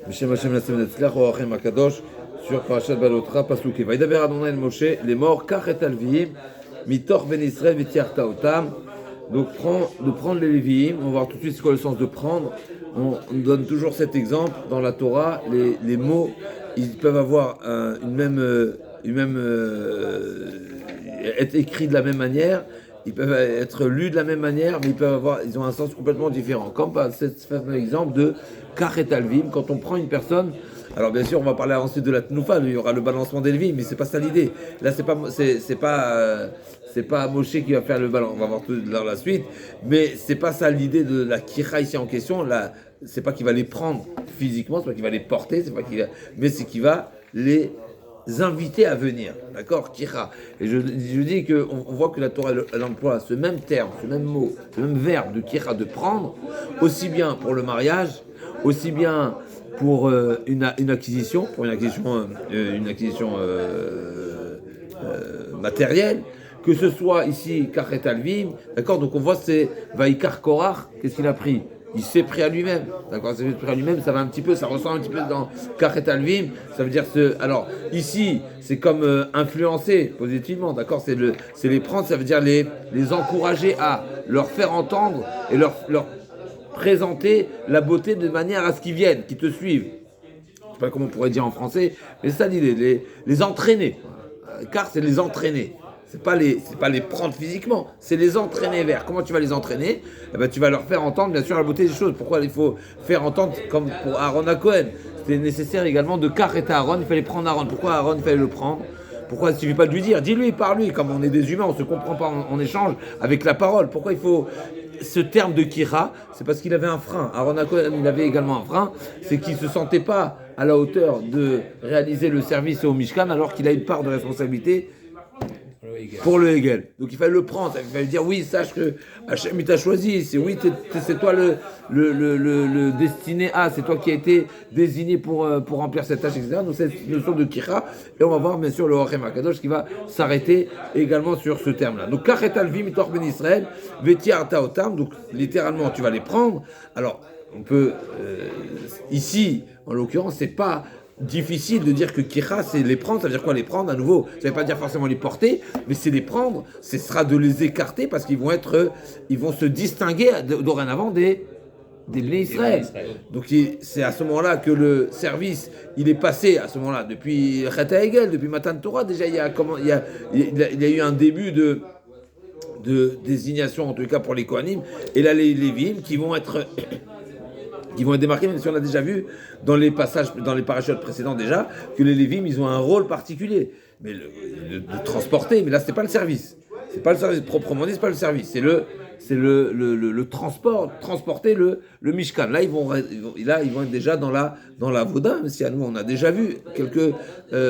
Bishem Hashem la semaine Tzlach, Oachem Akadosh, sur Parashat Balotra, Pasuk. Vaïdaber Adonai el Moshe, les morts, Kachet Alviim, Mitor Ben Israël, Vetiarta Otam. Donc, de prendre les Lévi'im, on va voir tout de suite ce qu'est le sens de prendre. On donne toujours cet exemple dans la Torah. Les mots, ils peuvent avoir être écrits de la même manière. Ils peuvent être lus de la même manière, mais ils ont un sens complètement différent. Comme par cet fameux exemple de Kachet Alvim, quand on prend une personne. Alors bien sûr, on va parler ensuite de la Tnoufa, il y aura le balancement des Lévi'im, mais c'est pas ça l'idée. Là, c'est pas Moshe qui va faire le ballon. On va voir tout dans la suite, mais c'est pas ça l'idée de la Kira ici en question. Là, c'est pas qu'il va les prendre physiquement, c'est pas qu'il va les porter, mais c'est qu'il va les inviter à venir, d'accord, Kira. Et je dis qu'on voit que la Torah elle emploie ce même terme, ce même mot, ce même verbe de Kira, de prendre, aussi bien pour le mariage, aussi bien pour une acquisition, matérielle, que ce soit ici Kachet Alvim, d'accord. Donc on voit c'est Vaikar Korach, qu'est-ce qu'il a pris? Il s'est pris à lui-même, d'accord. Il s'est pris à lui-même, ça ressemble un petit peu dans Kachet Alvim, ça veut dire alors ici c'est comme influencer positivement, d'accord. C'est les prendre, ça veut dire les encourager à leur faire entendre et leur présenter la beauté de manière à ce qu'ils viennent, qu'ils te suivent. Je ne sais pas comment on pourrait dire en français, mais c'est ça l'idée, les entraîner. Car c'est les entraîner. C'est pas les prendre physiquement, c'est les entraîner vers. Comment tu vas les entraîner? Eh ben, tu vas leur faire entendre, bien sûr, la beauté des choses. Pourquoi il faut faire entendre, comme pour Aaron à Cohen, c'était nécessaire également de carrer Aaron, il fallait prendre Aaron. Pourquoi Aaron, il fallait le prendre? Pourquoi il ne suffit pas de lui dire? Dis-lui, parle-lui. Comme on est des humains, on ne se comprend pas en échange avec la parole. Pourquoi il faut ce terme de Kira? C'est parce qu'il avait un frein. Aaron à Cohen, il avait également un frein. C'est qu'il ne se sentait pas à la hauteur de réaliser le service au Mishkan alors qu'il a une part de responsabilité pour le Hegel. Donc il fallait le prendre, il fallait dire oui, sache que Hachem il t'a choisi, c'est toi le destiné à, c'est toi qui as été désigné pour remplir cette tâche, etc. Donc cette notion de Kira, et on va voir bien sûr le Oachem Akadosh qui va s'arrêter également sur ce terme-là. Donc Kachet Alvim Mitor Ben Israël, Vetiarta Otam, donc littéralement tu vas les prendre. Alors on peut, ici en l'occurrence, c'est pas difficile de dire que Kira, c'est les prendre. Ça veut dire quoi les prendre? À nouveau, ça ne veut pas dire forcément les porter, mais c'est les prendre. Ce sera de les écarter parce qu'ils vont se distinguer dorénavant des Bnei Israël. Donc c'est à ce moment-là que le service, il est passé à ce moment-là depuis Chet HaEgel, depuis Matan Torah. Déjà, il y a eu un début de désignation, en tout cas pour les Kohanim, et là les Lévi'im qui vont être démarqués, même si on a déjà vu dans les parachutes précédents déjà, que les Lévi'im, ils ont un rôle particulier. Mais de transporter, mais là, c'est pas le service. C'est pas le service, proprement dit, c'est pas le service. C'est le transport, transporter le Mishkan. Là, ils vont être déjà dans la Voda, même si à nous, on a déjà vu quelques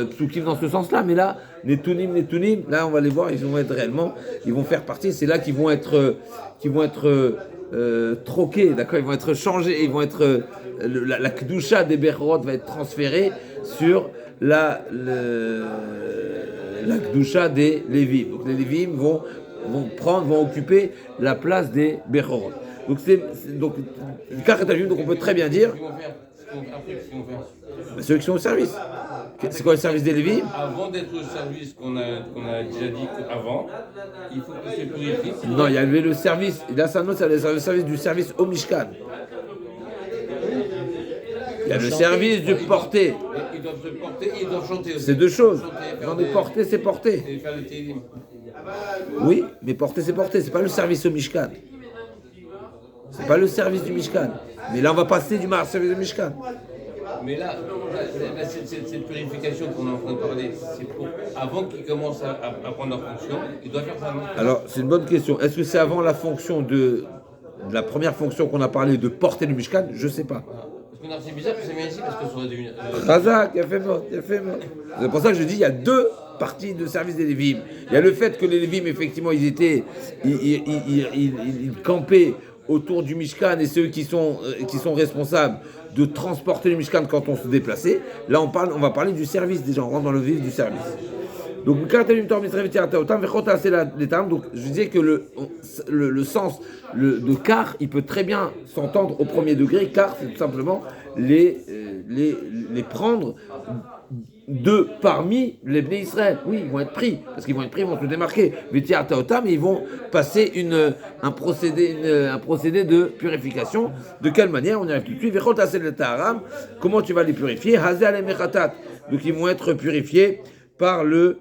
psukim dans ce sens-là, mais là, Netunim, là, on va les voir, ils vont faire partie, c'est là qu'ils vont être troqués, d'accord, ils vont être changés, la Kedusha des Berorot va être transférée sur la Kedusha des Lévim. Donc les Lévim vont occuper la place des Berorot. Donc donc on peut très bien dire ceux qui sont au service. C'est quoi le service des Lévim? Avant d'être au service qu'on a déjà dit avant, il faut que c'est purifié. Non, il y avait le service. Là, c'est le service du service au Mishkan. Il y a le service du porter. Ils doivent se porter et ils doivent chanter aussi. C'est deux choses. Non, mais porter, c'est porter. Et faire le télim. Oui, mais porter, c'est porter. C'est pas le service au Mishkan. C'est pas le service du Mishkan. Mais là, on va passer du service du Mishkan. Mais là cette purification qu'on est en train de parler, c'est pour avant qu'ils commencent à prendre leur fonction, ils doivent faire ça. Alors, c'est une bonne question. Est-ce que c'est avant la fonction de la première fonction qu'on a parlé de porter le Mishkan? Je sais pas. Parce que c'est bizarre que c'est bien ici parce que ça aurait dû. Razak, il a fait mort. C'est pour ça que je dis il y a deux parties de service des Lévim. Il y a le fait que les Lévim, effectivement, ils campaient autour du Mishkan et ceux qui sont responsables de transporter le Mishkan quand on se déplaçait. Là, on va parler du service déjà, on rentre dans le vif du service. Donc, donc je disais que le sens de car, il peut très bien s'entendre au premier degré. Car, c'est tout simplement les prendre de parmi les Bnei Israël. Oui, ils vont être pris, parce qu'ils vont être pris, ils vont se démarquer. Mais ils vont passer un procédé de purification. De quelle manière? On y arrive tout de suite. Comment tu vas les purifier? Donc ils vont être purifiés par le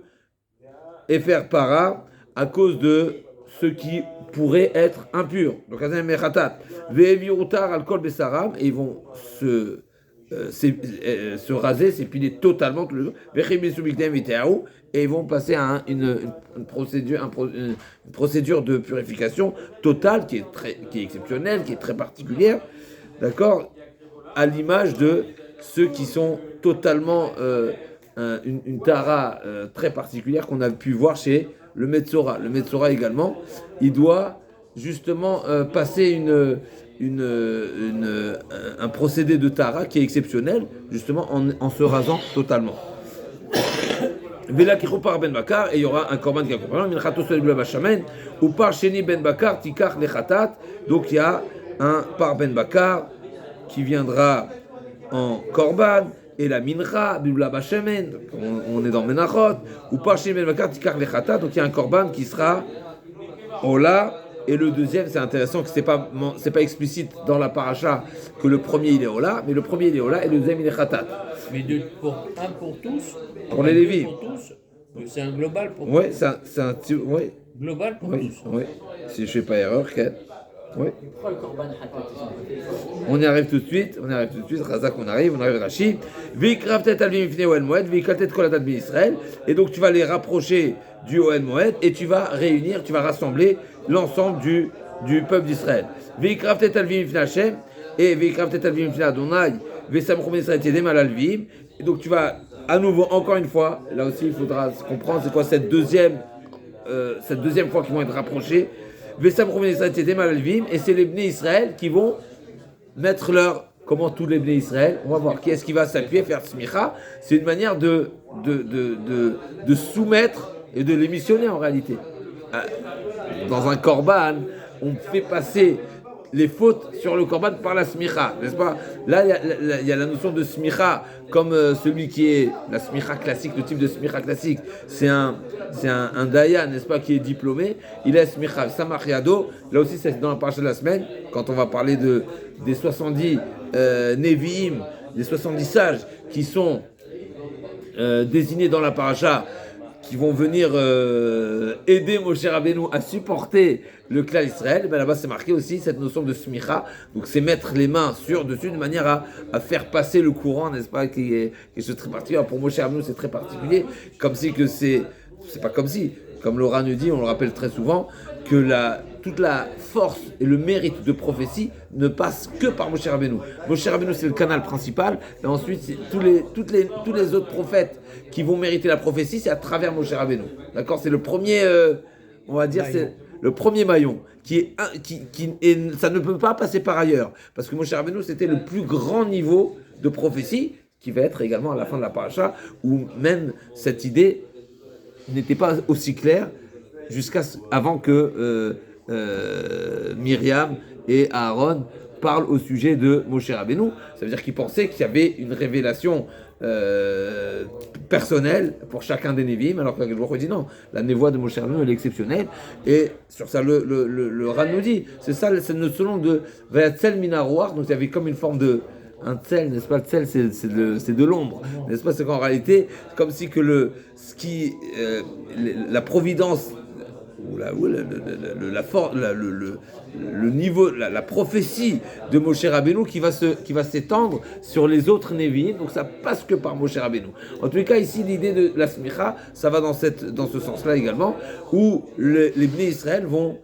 Efer Para à cause de ce qui pourrait être impur. Donc et ils vont se raser, s'épiler totalement tous les jours. Et ils vont passer à une procédure de purification totale qui est exceptionnelle, qui est très particulière, d'accord, à l'image de ceux qui sont totalement une tara très particulière qu'on a pu voir chez le Metzora. Le Metzora également, il doit justement passer un procédé de tara qui est exceptionnel, justement en se rasant totalement. Vela qui par ben bakar, et il y aura un korban qui accompagne min chatos le bachamen ou par sheni ben bakar tikach le chatat. Donc il y a un par ben bakar qui viendra en korban et la mincha bibla bachamen. On est dans menachot ou par sheni ben bakar tikach le chatat. Donc il y a un korban qui sera ola. Et le deuxième, c'est intéressant que c'est pas explicite dans la paracha que le premier il est ola, mais le premier il est ola et le deuxième il est khatat. Mais un pour tous. Pour les Lévis. Pour tous. C'est un global pour tous. Oui, c'est un oui. Global pour tous. Oui. Si je fais pas erreur, oui. On y arrive tout de suite. Razak, on arrive Rashi. Et donc tu vas les rapprocher du Oel Moed et tu vas rassembler l'ensemble du peuple d'Israël. Et donc tu vas à nouveau, encore une fois, là aussi il faudra comprendre c'est quoi cette deuxième fois qu'ils vont être rapprochés. Et c'est les Bnei Israël qui vont mettre comment tous les Bnei Israël, on va voir qui est-ce qui va s'appuyer, faire smicha. C'est une manière de soumettre et de les missionner en réalité. Dans un korban, on fait passer les fautes sur le korban par la smicha, n'est-ce pas? Là, il y a la notion de smicha, comme celui qui est la smicha classique, le type de smicha classique, c'est un dayan, n'est-ce pas, qui est diplômé, il est smicha samariado. Là aussi, c'est dans la paracha de la semaine, quand on va parler des 70 Nevi'im, des 70 sages qui sont désignés dans la paracha, qui vont venir aider Moshe Rabbeinu à supporter le Klal Israël. Ben là-bas, c'est marqué aussi cette notion de smicha. Donc, c'est mettre les mains dessus de manière à faire passer le courant, n'est-ce pas, qui est très particulier. Alors, pour Moshe Rabbeinu, c'est très particulier. Comme si que c'est pas comme si. Comme Laura nous dit, on le rappelle très souvent, que toute la force et le mérite de prophétie ne passe que par Moshe Rabbeinu. Moshe Rabbeinu, c'est le canal principal, et ensuite, tous les autres prophètes qui vont mériter la prophétie, c'est à travers Moshe Rabbeinu. D'accord? C'est le premier, on va dire, c'est le premier maillon, et ça ne peut pas passer par ailleurs, parce que Moshe Rabbeinu, c'était le plus grand niveau de prophétie, qui va être également à la fin de la paracha, où même cette idée n'était pas aussi claire, avant que Myriam et Aaron parlent au sujet de Moshe Rabbeinu. Ça veut dire qu'ils pensaient qu'il y avait une révélation personnelle pour chacun des Nevi'im, alors que je dis non, la névoie de Moshe Rabbeinu elle est exceptionnelle, et sur ça le Ran nous dit, c'est ça, c'est notre selon de Vayatzel Minaroar, donc il y avait comme une forme de un tsel, n'est-ce pas? Le tsel, c'est de l'ombre, n'est-ce pas? C'est qu'en réalité, comme si que la providence ou le niveau, la prophétie de Moshe Rabbeinu qui va s'étendre sur les autres Nevi'im, donc ça passe que par Moshe Rabbeinu. En tous les cas, ici, l'idée de la smicha, ça va dans ce sens-là également, où les Bnei Israël vont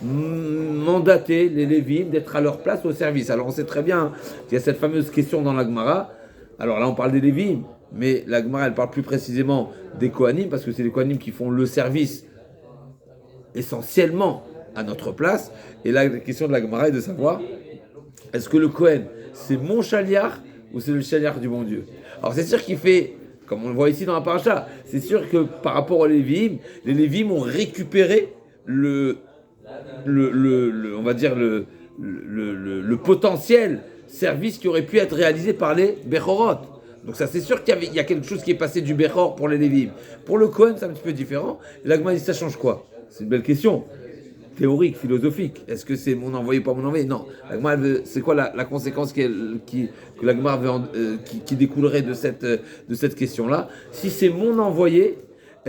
mandater les Lévim d'être à leur place au service. Alors on sait très bien qu'il y a cette fameuse question dans la Gemara. Alors là on parle des Lévim, mais la Gemara elle parle plus précisément des Kohanim, parce que c'est les Kohanim qui font le service essentiellement à notre place. Et là la question de la Gemara est de savoir, est-ce que le Kohen c'est mon chaliar ou c'est le chaliar du bon Dieu? Alors c'est sûr qu'il fait, comme on le voit ici dans la paracha, c'est sûr que par rapport aux Lévim, les Lévim ont récupéré on va dire le potentiel service qui aurait pu être réalisé par les Bechorot. Donc ça, c'est sûr qu'il y a quelque chose qui est passé du Bechor pour les Lévim. Pour le Kohen, c'est un petit peu différent. L'Agma dit, ça change quoi? C'est une belle question. Théorique, philosophique. Est-ce que c'est mon envoyé, pas mon envoyé? Non. L'Agma, c'est quoi la conséquence que l'Agma qui découlerait de cette question-là? Si c'est mon envoyé,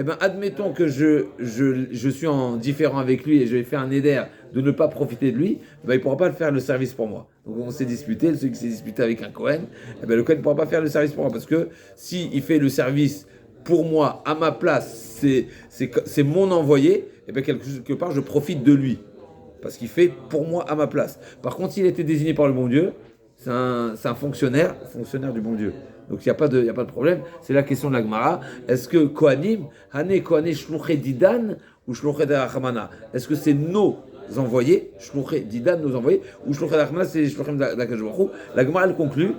eh ben, admettons que je suis en différent avec lui et je vais faire un éder de ne pas profiter de lui, ben, il ne pourra pas faire le service pour moi. Donc on s'est disputé, celui qui s'est disputé avec un Kohen, eh ben, le Kohen ne pourra pas faire le service pour moi parce que s'il fait le service pour moi, à ma place, c'est mon envoyé, et bien quelque part je profite de lui. Parce qu'il fait pour moi à ma place. Par contre, s'il a été désigné par le bon Dieu, c'est un fonctionnaire du bon Dieu. Donc il n'y a pas de problème. C'est la question de la Gemara. Est-ce que Kohanim, Hane Kohané Shlouché Didan ou Shlouché Darachmana? Est-ce que c'est nos envoyés, Shlouché Didan, nos envoyés, ou Shlouché Darachmana, c'est les Shlouché d'Akajouachou? La Gemara, elle conclut.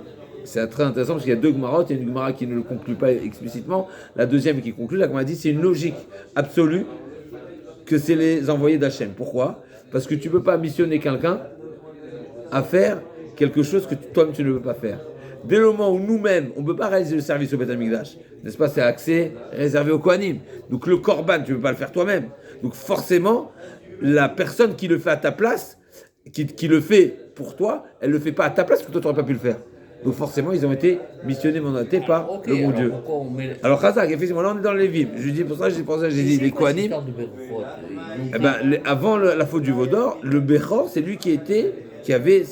C'est très intéressant parce qu'il y a deux Gemarot. Il y a une Gemara qui ne le conclut pas explicitement. La deuxième qui conclut, la Gemara dit c'est une logique absolue que c'est les envoyés d'Hachem. Pourquoi? Parce que tu ne peux pas missionner quelqu'un à faire quelque chose que toi-même tu ne peux pas faire. Dès le moment où nous-mêmes, on ne peut pas réaliser le service au Beth Amikdash, n'est-ce pas? C'est accès réservé aux Kohanim. Donc le Korban, tu ne peux pas le faire toi-même. Donc forcément, la personne qui le fait à ta place, qui le fait pour toi, elle ne le fait pas à ta place parce que toi, tu n'aurais pas pu le faire. Donc forcément, ils ont été missionnés, mandatés par le bon Dieu. Alors Khazak, effectivement, là on est dans les Lévim. Je dis pour ça, j'ai dit les Kohanim. Eh ben, avant la faute du Vaudor, le Bechor, c'est lui qui avait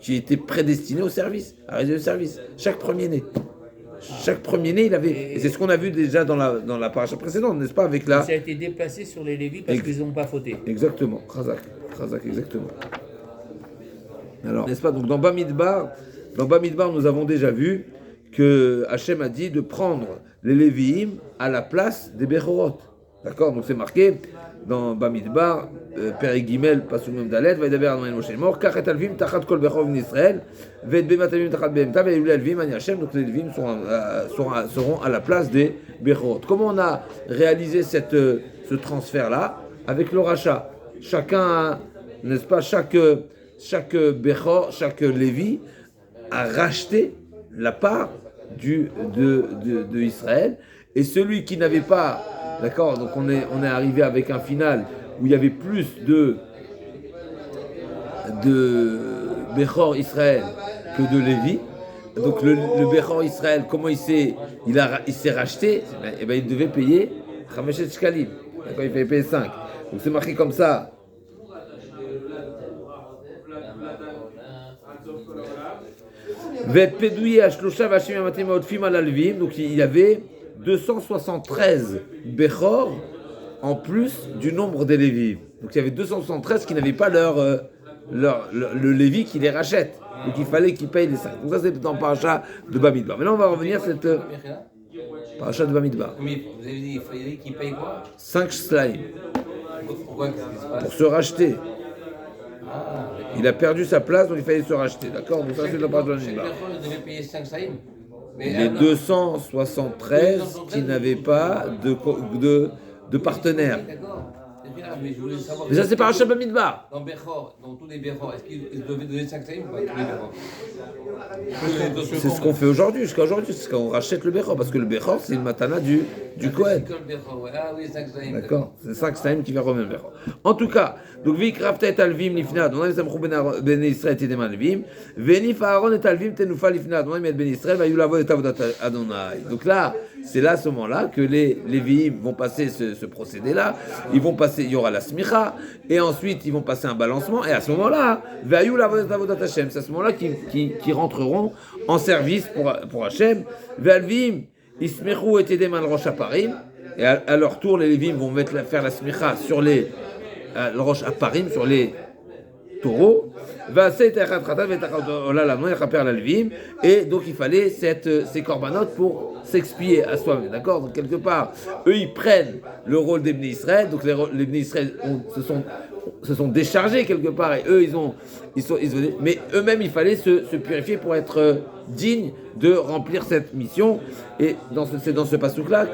qui était prédestiné au service, à réaliser le service. Chaque premier-né, il avait. Et c'est ce qu'on a vu déjà dans la paracha précédente, n'est-ce pas, avec la. Ça a été déplacé sur les Lévis parce qu'ils n'ont pas fauté. Exactement, Khazak, exactement. Alors, n'est-ce pas, donc dans Bamidbar, nous avons déjà vu que Hachem a dit de prendre les Lévi'im à la place des Bechorot. D'accord? Donc c'est marqué dans Bamidbar, Père Gimel, Pasuk Mem Dalet, Vaidaber Adonai Moshe Mor, Kachet Alvim, Tachat Kol Bechor Israël, Ved Bematavim Tachat Behemta, Veilul Alvim, Ani Hachem. Donc les Lévi'im seront à la place des Bechorot. Comment on a réalisé ce transfert-là? Avec le rachat. Chacun, n'est-ce pas, chaque Bechor, chaque Lévi a racheté la part de Israël, et celui qui n'avait pas, d'accord, donc on est arrivé avec un final où il y avait plus de Bechor Israël que de Lévi. Donc le Bechor Israël, comment il s'est racheté? Eh ben, il devait payer 5 shekalim. D'accord, il fallait payer 5. Donc c'est marqué comme ça. Donc il y avait 273 Bechor en plus du nombre des Lévi. Donc il y avait 273 qui n'avaient pas le Lévi qui les rachète. Donc il fallait qu'ils payent les 5. Donc ça c'est dans Paracha de Bamidbar. Maintenant on va revenir à cette Paracha de Bamidbar. Mais vous avez dit, il fallait qu'ils payent quoi? 5 slaim. Pourquoi? Qu'est-ce qui se passe? Pour se racheter. Il a perdu sa place, donc il fallait se racheter. D'accord? Donc ça c'est dans Paracha de Bamidbar. Chaque devait payer 5 saïm. Les 273 qui n'avaient pas de partenaire. D'accord. Mais je voulais savoir. Déjà, c'est Paracha Bamidbar. Dans tous les Bechor, est-ce qu'ils devaient donner 5 saïm ou pas? Tous les Bechor. C'est ce qu'on fait aujourd'hui, jusqu'à aujourd'hui, c'est qu'on rachète le Bechor, parce que le Bechor, c'est une matana du Kohen. Ah oui, 5 saïm. D'accord? C'est 5 saïm qui va revenir le Bechor. En tout cas, donc, Vik Raftet Alvim Lifnad, on a les Amchou Ben Israël Tidem Alvim, Venif Aaron et Alvim Tenufa Lifnad, on a mis Ben Israël, va Yulavod et Avodat Adonai. Donc là, c'est là, à ce moment-là, que les Lévi'im vont passer ce procédé-là. Il y aura la smicha, et ensuite ils vont passer un balancement, et à ce moment-là, c'est à ce moment-là qu'ils rentreront en service pour Hachem. Ve'alvim, ismechu et edem al rosh aparim, et à leur tour, les Lévi'im vont faire la smicha sur le rosh aparim, sur les taureaux. Et donc il fallait ces corbanotes pour s'expier à soi-même, d'accord? Donc quelque part, eux ils prennent le rôle des Bnei Israël, donc les Bnei Israël se sont déchargés quelque part, et eux mais eux-mêmes il fallait se purifier pour être dignes de remplir cette mission. Et c'est dans ce passouk-là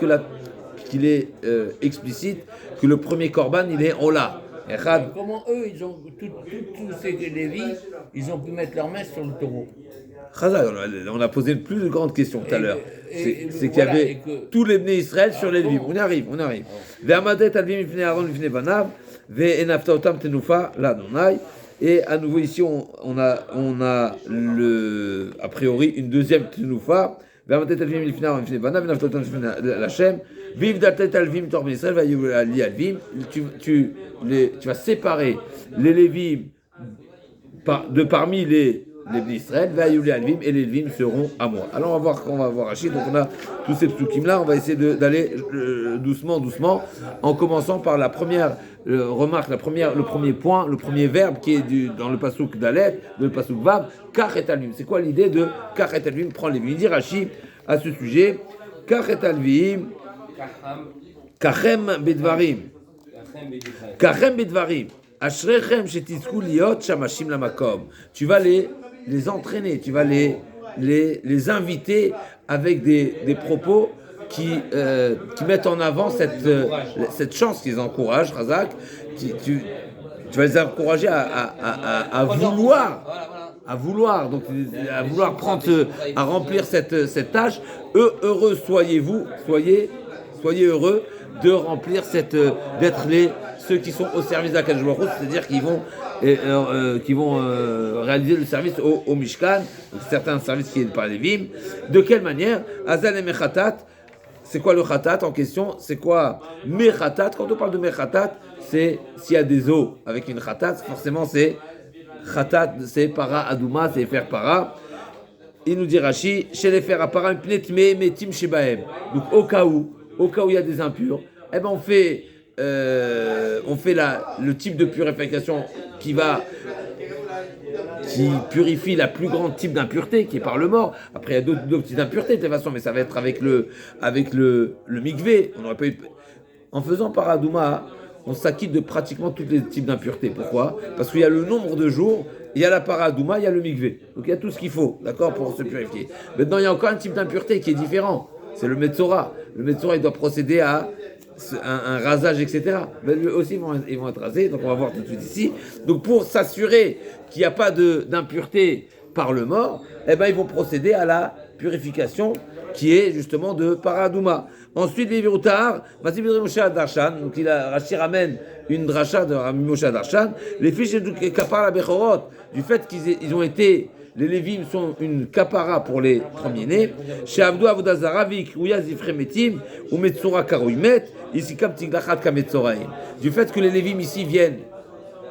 qu'il est explicite que le premier korban il est Ola. Echad. Comment eux, ils ont tous ces Lévis, ils ont pu mettre leur main sur le taureau. Chazal, on a posé une plus grande question tout à l'heure. C'est qu'il y voilà, avait et que- tous les Bnei Israël sur les Lévim. comment On y arrive. Ve'amadet alvim ifnei Aaron ifnei banav, ve'enafta otam tenufa l'Adonai. Et à nouveau ici, on a a priori une deuxième tenufa. Ve'amadet alvim ifnei Aaron ifnei banav, ve'enafta otam tenufa l'Hashem. Viv datet alvim tor Bnei Israël, ve'ali alvim. Tu vas séparer les Lévim de parmi les Bnei Israël, Vayouli Alvim, et les Levim seront à moi. Alors on va voir Rachid. Donc on a tous ces psukim là, on va essayer d'aller doucement, en commençant par la première remarque, le premier point, le premier verbe qui est dans le pasuk Dalet, le pasuk Vav, Kachet Alvim. C'est quoi l'idée de Kachet Alvim? Prends les Levim. Il dit Rachid à ce sujet, Kachet Alvim, Kachem Bedvarim, Kachem Bedvarim. Ashrechem shetizku liot shamashim lamakom. Tu vas les entraîner, tu vas les inviter avec des propos qui mettent en avant cette chance qu'ils encouragent, Razak. Tu vas les encourager à vouloir, donc à vouloir à remplir cette tâche. Heureux soyez-vous, soyez heureux de remplir d'être ceux qui sont au service d'Akadosh Baruch Hu, c'est-à-dire qui vont réaliser le service au Mishkan, donc certains services qui est par les Lévim. De quelle manière? Azal et Mechatat. C'est quoi le Khatat en question? C'est quoi Mechatat? Quand on parle de Mechatat, c'est s'il y a des eaux avec une Khatat, forcément c'est Khatat, c'est para Adouma, c'est faire para. Il nous dit Rashi, chez les faire para, un pnetme metim shebahem. Donc au cas où il y a des impurs, eh ben on fait le type de purification qui purifie la plus grande type d'impureté qui est par le mort. Après il y a d'autres types d'impuretés de toute façon, mais ça va être avec le mikvé. On aurait pas eu... En faisant paradouma, on s'acquitte de pratiquement tous les types d'impuretés. Pourquoi? Parce qu'il y a le nombre de jours, il y a la paradouma, il y a le mikvé. Donc il y a tout ce qu'il faut, d'accord, pour se purifier. Maintenant il y a encore un type d'impureté qui est différent. C'est le Metzora. Le Metzora, il doit procéder à un rasage, etc. Mais eux aussi, ils vont être rasés. Donc, on va voir tout de suite ici. Donc, pour s'assurer qu'il n'y a pas d'impureté par le mort, eh ben, ils vont procéder à la purification qui est justement de Paradouma. Ensuite, les Viroutar, Moshe Darshan. Donc, Rachid ramène une dracha de Rami Moshe Darshan. Les fiches de Kapar la Bechorot, du fait qu'ils ont été. Les Lévim sont une kapara pour les premiers-nés. Chez Avdou Avodazara, Vikrouya Zifremetim, ou Metsura Karouimet, ici Kam Tiglachat Kametzoraim. Du fait que les Lévim ici viennent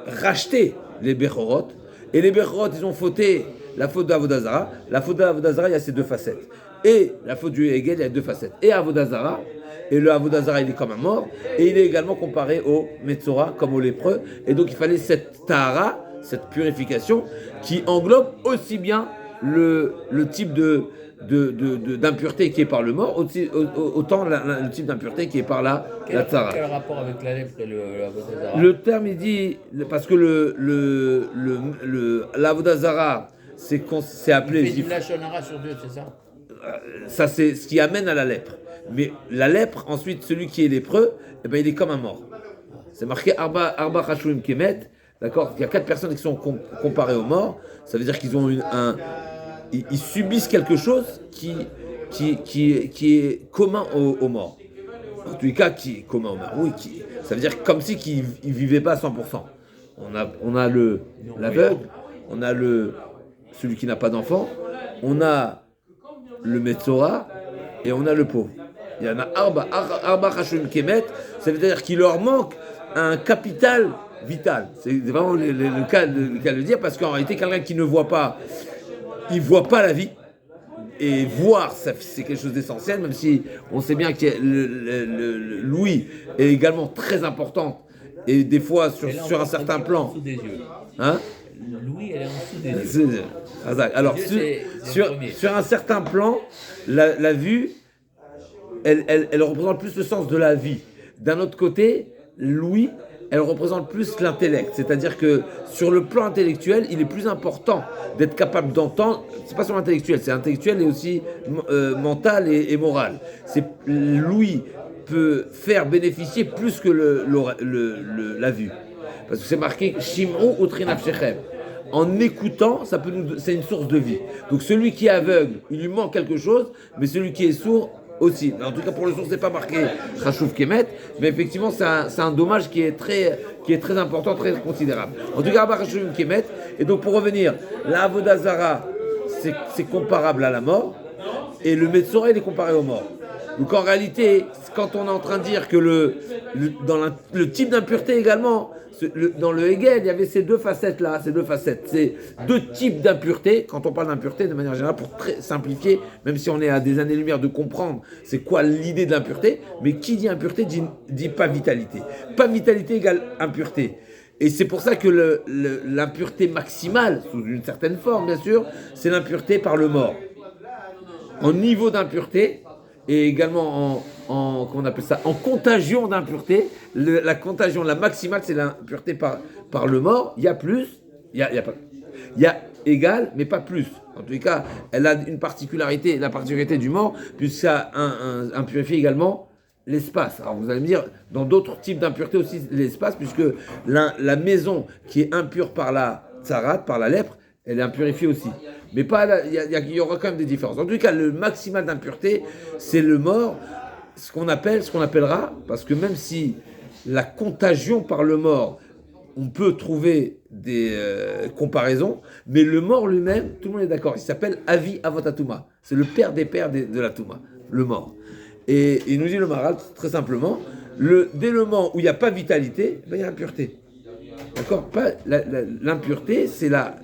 racheter les Bechorot, et les Bechorot, ils ont fauté la faute d'Avodazara. La faute d'Avodazara, il y a ces deux facettes. Et la faute du Hegel, il y a deux facettes. Et Avodazara, et le Avodazara, il est comme un mort, et il est également comparé au Metzora, comme au lépreux. Et donc, il fallait cette Tahara, cette purification qui englobe aussi bien le type d'impureté qui est par le mort, autant le type d'impureté qui est par la tzara. Quel rapport avec la lèpre et l'Avodazara? Le terme, il dit, parce que l'Avodazara, c'est appelé... Il fait du lachonara sur Dieu, c'est ça? Ça, c'est ce qui amène à la lèpre. Mais la lèpre, ensuite, celui qui est lépreux, eh ben, il est comme un mort. C'est marqué Arba Chashuim Kemet. D'accord? Il y a 4 personnes qui sont comparées aux morts. Ça veut dire qu'ils ont ils subissent quelque chose qui est commun aux morts. En tous les cas, qui est commun aux morts. Oui, ça veut dire comme si qu'ils ne vivaient pas à 100%. On a l'aveugle, on a celui qui n'a pas d'enfant, on a le Metzora et on a le pauvre. Il y en a Arba Chashuim Kemet. Ça veut dire qu'il leur manque un capital vital. C'est vraiment le cas de le dire, parce qu'en réalité, quelqu'un qui ne voit pas, il ne voit pas la vie. Et voir, c'est quelque chose d'essentiel, même si on sait bien que l'ouïe est également très importante. Et des fois, sur un certain plan. Hein? L'ouïe, elle est en dessous des yeux. Alors, sur un certain plan, la vue, elle représente plus le sens de la vie. D'un autre côté, l'ouïe, elle représente plus l'intellect. C'est-à-dire que sur le plan intellectuel, il est plus important d'être capable d'entendre. C'est pas seulement intellectuel, c'est intellectuel et aussi mental et moral. L'ouïe peut faire bénéficier plus que la vue. Parce que c'est marqué Shim'u utrinaf shechem. En écoutant, c'est une source de vie. Donc celui qui est aveugle, il lui manque quelque chose, mais celui qui est sourd aussi. En tout cas, pour le sourd, c'est pas marqué Chashuv Kemet, mais effectivement, c'est un dommage qui est très important, très considérable. En tout cas, Chashuv Kemet. Et donc, pour revenir, la Avodah Zara, c'est comparable à la mort, et le Metzora, il est comparé aux morts. Donc en réalité, quand on est en train de dire que dans le type d'impureté également, dans le Hegel, il y avait ces deux facettes-là, ces deux types d'impureté. Quand on parle d'impureté, de manière générale, pour très simplifier, même si on est à des années-lumière de comprendre c'est quoi l'idée de l'impureté, mais qui dit impureté dit pas vitalité. Pas vitalité égale impureté. Et c'est pour ça que l'impureté maximale, sous une certaine forme bien sûr, c'est l'impureté par le mort. En niveau d'impureté, et également comment on appelle ça, en contagion d'impureté, la contagion, la maximale, c'est l'impureté par le mort. Il y a plus, il y a égal, mais pas plus. En tous les cas, elle a une particularité, la particularité du mort, puisque ça impurifie également l'espace. Alors vous allez me dire, dans d'autres types d'impureté aussi, l'espace, puisque la maison qui est impure par la tsarat, par la lèpre, elle est impurifiée aussi. Mais il y aura quand même des différences. En tout cas, le maximal d'impureté, c'est le mort, ce qu'on appellera, parce que même si la contagion par le mort, on peut trouver des comparaisons, mais le mort lui-même, tout le monde est d'accord, il s'appelle Avi Avotatuma. C'est le père des pères de la Touma, le mort. Et il nous dit le Maral, très simplement, dès le moment où il n'y a pas vitalité, il y a impureté. D'accord. L'impureté, c'est la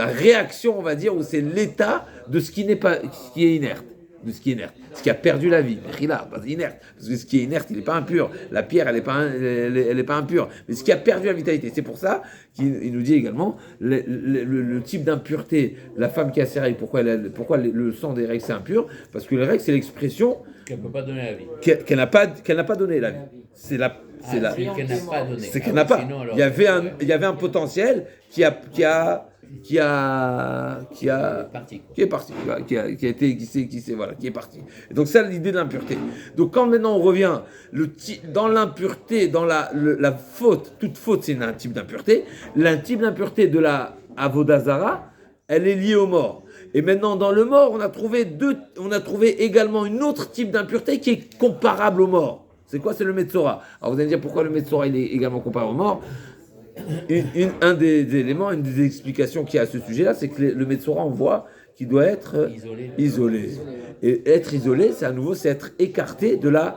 réaction, on va dire, ou c'est l'état de ce qui est inerte. De ce qui est inerte. Ce qui a perdu la vie. Inerte. Parce que ce qui est inerte, il n'est pas impur. La pierre, elle n'est pas impure. Mais ce qui a perdu la vitalité. C'est pour ça qu'il nous dit également le type d'impureté. La femme qui a ses règles, pourquoi le sang des règles c'est impur? Parce que les règles, c'est l'expression qu'elle ne peut pas donner la vie. Qu'elle n'a pas donné la vie. C'est qu'elle n'a pas donné. C'est qu'elle n'a pas. Sinon, alors, il y avait un potentiel qui est parti. Et donc ça, l'idée de l'impureté. Donc quand maintenant on revient dans l'impureté, dans la faute, toute faute c'est un type d'impureté. Un type d'impureté de la Avodah Zara, elle est liée aux morts. Et maintenant dans le mort, on a trouvé également un autre type d'impureté qui est comparable aux morts. C'est quoi? C'est le Metzora. Alors vous allez me dire pourquoi le Metzora il est également comparé aux morts. Un des éléments, une des explications qu'il y a à ce sujet-là, c'est que le Metzora, on voit qu'il doit être isolé. Et être isolé, c'est être écarté de la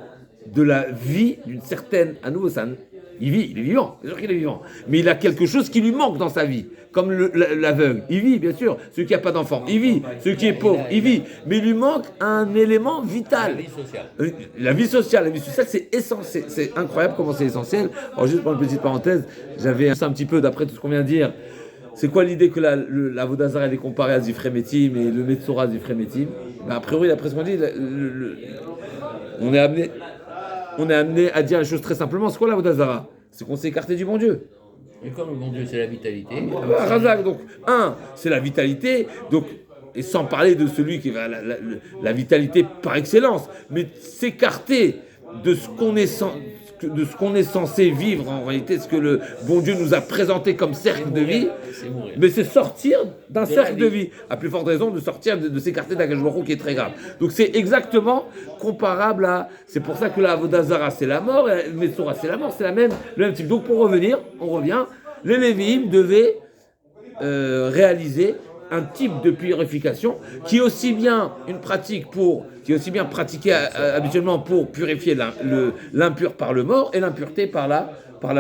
vie d'une certaine. À nouveau, il est vivant, c'est sûr qu'il est vivant. Mais il a quelque chose qui lui manque dans sa vie. Comme l'aveugle, il vit, bien sûr. Celui qui n'a pas d'enfant, il vit. Celui qui est pauvre, il vit. Mais il lui manque un élément vital. La vie sociale, c'est essentiel. C'est incroyable comment c'est essentiel. Alors, juste pour une petite parenthèse, j'avais un petit peu, d'après tout ce qu'on vient de dire, c'est quoi l'idée que la Avodah Zara est comparée à Zifremetim et le Metzora à Zifremetim? A priori, d'après ce qu'on dit, on est amené à dire les choses très simplement. C'est quoi la Avodah Zara? C'est qu'on s'est écarté du bon Dieu. Et comme le bon Dieu, c'est la vitalité. Razak, donc, c'est la vitalité, donc, et sans parler de celui qui va la vitalité par excellence, mais s'écarter de ce qu'on est censé vivre en réalité, ce que le bon Dieu nous a présenté comme cercle de vie, mais c'est sortir d'un cercle de vie. À plus forte raison de sortir, de s'écarter d'un Baruch qui est très grave. Donc c'est exactement comparable à. C'est pour ça que la Avodah Zara c'est la mort, et le Metzora c'est la mort, c'est le même type. Donc pour revenir, on revient. Les Lévi'im devaient réaliser un type de purification qui est aussi bien pratiquée habituellement pour purifier l'impur par le mort et l'impureté par la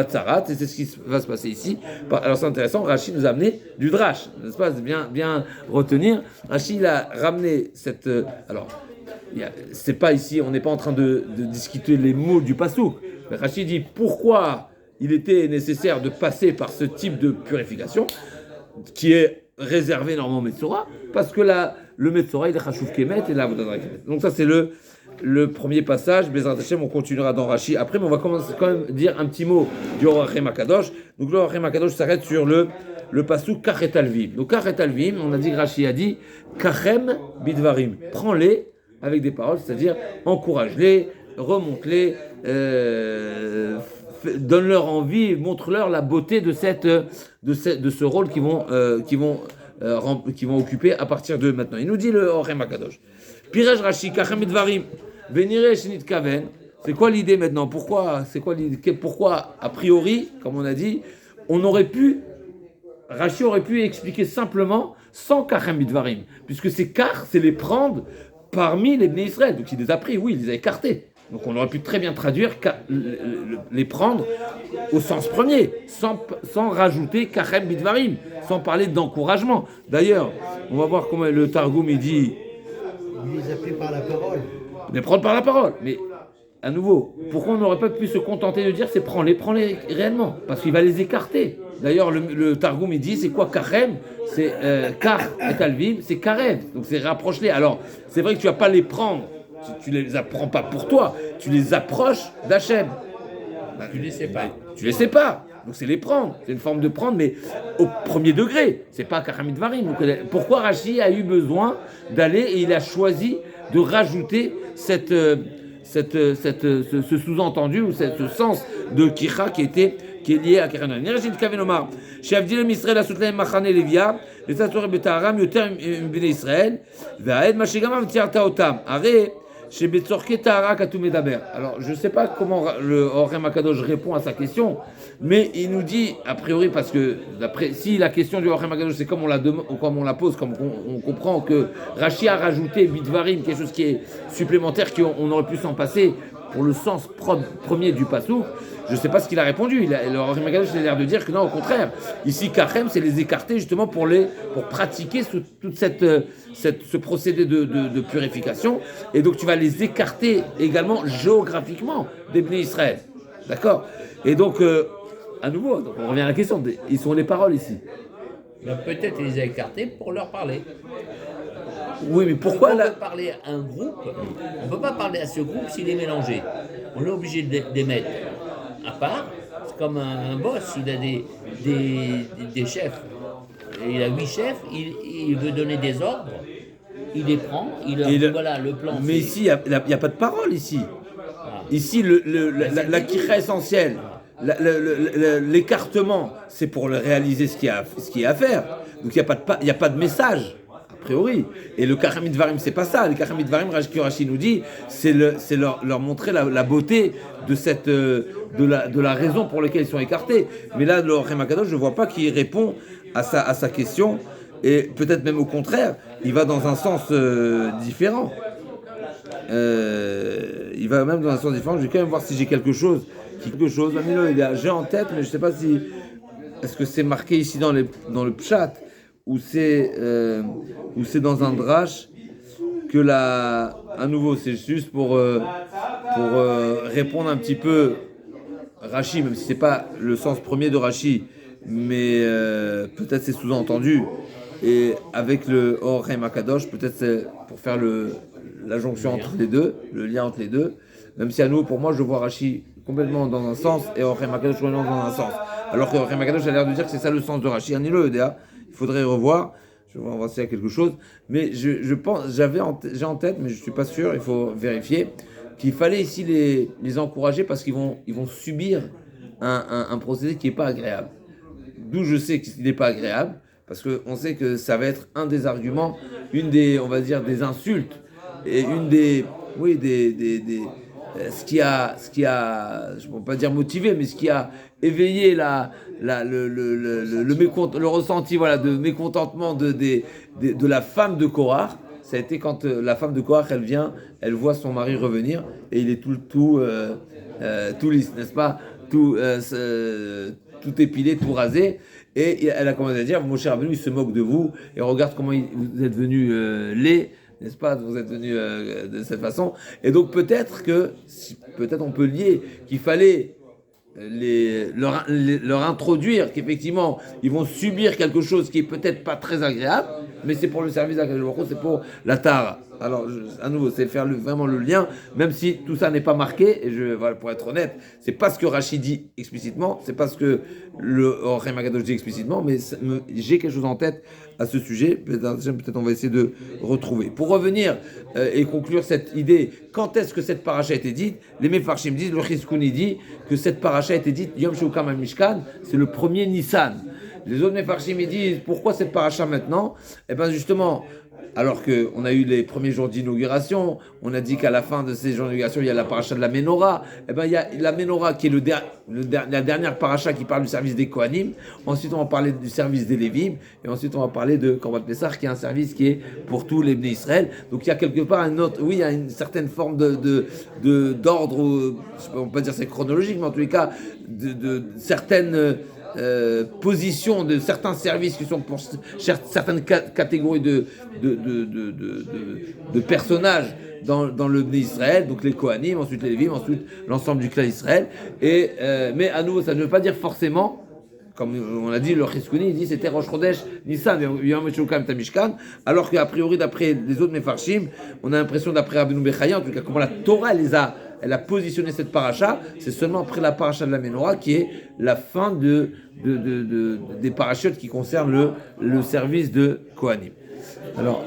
tsarat, et c'est ce qui va se passer ici. Alors c'est intéressant, Rashi nous a amené du drash, n'est-ce pas? Bien retenir. Rashi il a ramené cette. C'est pas ici, on n'est pas en train de discuter les mots du pasouk. Rashi dit pourquoi il était nécessaire de passer par ce type de purification qui est réservé normalement au Metzora, parce que le Metzora il est Chashuv Kemet et la Avodah Zara Kemet. Donc ça c'est le premier passage. Bezrat Hashem, on continuera dans Rashi après, mais on va commencer quand même dire un petit mot du Orachem Akadosh. Donc le Orachem Akadosh s'arrête sur le pasuk Kachet Alvim. Donc Kachet Alvim, on a dit que Rashi a dit Kachem Bidvarim. Prends-les avec des paroles, c'est-à-dire encourage-les, remonte-les, donne-leur envie, montre-leur la beauté de ce rôle qu'ils vont occuper à partir de maintenant. Il nous dit le Orem Akadosh. Pirej Rashi, Kachem Midvarim, Venire Shinit Kaven. C'est quoi l'idée maintenant? Pourquoi, a priori, comme on a dit, Rashi aurait pu expliquer simplement sans Kachem Midvarim, puisque c'est les prendre parmi les Bnei Israël. Donc il les a pris, oui, il les a écartés. Donc on aurait pu très bien traduire les prendre au sens premier, sans rajouter Kachem Midvarim, sans parler d'encouragement. D'ailleurs, on va voir comment le Targum il dit. Il les a pris par la parole. Les prendre par la parole. Mais à nouveau, pourquoi on n'aurait pas pu se contenter de dire c'est prends-les réellement? Parce qu'il va les écarter. D'ailleurs, le Targum il dit c'est quoi Kachem? C'est Kar et Talvim, c'est Karev. Donc c'est rapproche-les. Alors, c'est vrai que tu vas pas les prendre. Tu les apprends pas pour toi. Tu les approches d'Hachem. Tu les sépares. Tu les sépares. Donc c'est les prendre. C'est une forme de prendre, mais au premier degré. C'est pas Kachem Midvarim. Donc, pourquoi Rashi a eu besoin d'aller et il a choisi de rajouter ce sous-entendu ou ce sens de Kicha qui est lié à Keranon. Nirajid Kavenomar, chez Avdilem Israël, Asutlaim Machane Levia, les Tatoré Betaharam, Yoter Mbene Israël, Vaed Mashigamav Tiarta Otam, Are, chez Betzorke Tahara Katou Medaber. Alors, je ne sais pas comment le Orem Akadosh répond à sa question, mais il nous dit, a priori, parce que si la question du Orem Akadosh, c'est comme on la pose, comme on comprend que Rashi a rajouté Bidvarim, quelque chose qui est supplémentaire, qu'on aurait pu s'en passer pour le sens premier du Passouk. Je ne sais pas ce qu'il a répondu. Le Orem Akadosh a l'air de dire que non, au contraire. Ici, Kachem, c'est les écarter justement pour pratiquer toute ce procédé de purification. Et donc, tu vas les écarter également géographiquement des Bnei Israël. D'accord? Et donc, à nouveau, donc on revient à la question. Ils sont les paroles ici. Ben, peut-être il les a écartés pour leur parler. Oui, mais pourquoi on peut parler à un groupe, on ne peut pas parler à ce groupe s'il est mélangé. On est obligé de les mettre à part. C'est comme un boss, il a des chefs. Il a 8 chefs, il veut donner des ordres, il les prend, il leur dit voilà le plan. Mais ici, il n'y a pas de parole ici. Ah. Ici, la kicha essentielle, l'écartement, c'est pour réaliser ce qu'il y a à faire. Donc il n'y a pas de message. A priori. Et le Kachem Midvarim, c'est pas ça. Le Kachem Midvarim, Rashi nous dit, c'est leur montrer la beauté de la raison pour laquelle ils sont écartés. Mais là, le Orem Akadosh, je ne vois pas qu'il répond à sa question. Et peut-être même au contraire, il va dans un sens différent. Il va même dans un sens différent. Je vais quand même voir si j'ai quelque chose. J'ai en tête, mais je ne sais pas si. Est-ce que c'est marqué ici dans le Pshat ou c'est dans un drash que à nouveau c'est juste pour répondre un petit peu Rashi, même si c'est pas le sens premier de Rashi, mais peut-être c'est sous-entendu, et avec le Orem Akadosh, peut-être c'est pour faire la jonction entre les deux, le lien entre les deux, même si à nouveau pour moi je vois Rashi complètement dans un sens et Orem Akadosh complètement dans un sens, alors que Orem Akadosh a l'air de dire que c'est ça le sens de Rashi. Il faudrait revoir, je vais voir s'il y a quelque chose, mais je pense, j'ai en tête, mais je ne suis pas sûr, il faut vérifier, qu'il fallait ici les encourager parce qu'ils vont subir un procédé qui n'est pas agréable. D'où je sais qu'il n'est pas agréable, parce qu'on sait que ça va être un des arguments, on va dire, des insultes, et ce qui a, je ne peux pas dire motivé, mais ce qui a éveillé le ressenti de mécontentement de la femme de Korach, ça a été quand la femme de Korach, elle voit son mari revenir et il est tout lisse, n'est-ce pas, tout épilé, tout rasé, et elle a commencé à dire, mon cher venu, il se moque de vous et regarde comment vous êtes venu laid, n'est-ce pas, vous êtes venu de cette façon. Et donc peut-être on peut lier qu'il fallait leur introduire qu'effectivement ils vont subir quelque chose qui est peut-être pas très agréable, mais c'est pour le service d'Akadosh Baruch Hu, c'est pour la tara. Alors, à nouveau, c'est faire vraiment le lien, même si tout ça n'est pas marqué, et voilà, pour être honnête, c'est pas ce que Rachid dit explicitement, c'est pas ce que le Orem Agadosh dit explicitement, mais j'ai quelque chose en tête à ce sujet, peut-être on va essayer de retrouver. Pour revenir et conclure cette idée, quand est-ce que cette paracha a été dite? Les Mefarshim disent, le Chizkouni dit que cette paracha a été dite Yom Sheukam HaMishkan, c'est le premier Nissan. Les autres Mefarshim disent, pourquoi cette paracha maintenant? Eh bien justement, alors qu'on a eu les premiers jours d'inauguration, on a dit qu'à la fin de ces jours d'inauguration, il y a la paracha de la Ménorah. Eh bien, il y a la Ménorah qui est la dernière paracha qui parle du service des Kohanim. Ensuite, on va parler du service des Lévim. Et ensuite, on va parler de Korban Pessah, qui est un service qui est pour tous les Bnei Israël. Donc, il y a quelque part il y a une certaine forme d'ordre, on peut pas dire c'est chronologique, mais en tous les cas, de certaines position de certains services qui sont pour certaines catégories de personnages dans le Bnei Israël, donc les Kohanim, ensuite les Lévim, ensuite l'ensemble du clan Israël. Mais à nouveau, ça ne veut pas dire forcément, comme on a dit, le Chizkouni, il dit c'était Rosh Chodesh Nissan, Yom Sheukam Tamishkan, alors qu'a priori, d'après les autres Mefarshim, on a l'impression, d'après Rabbeinu Bechaya, en tout cas, comment la Torah elle a positionné cette paracha, c'est seulement après la paracha de la Ménorah qui est la fin des parachutes qui concernent le service de Kohanim. Alors,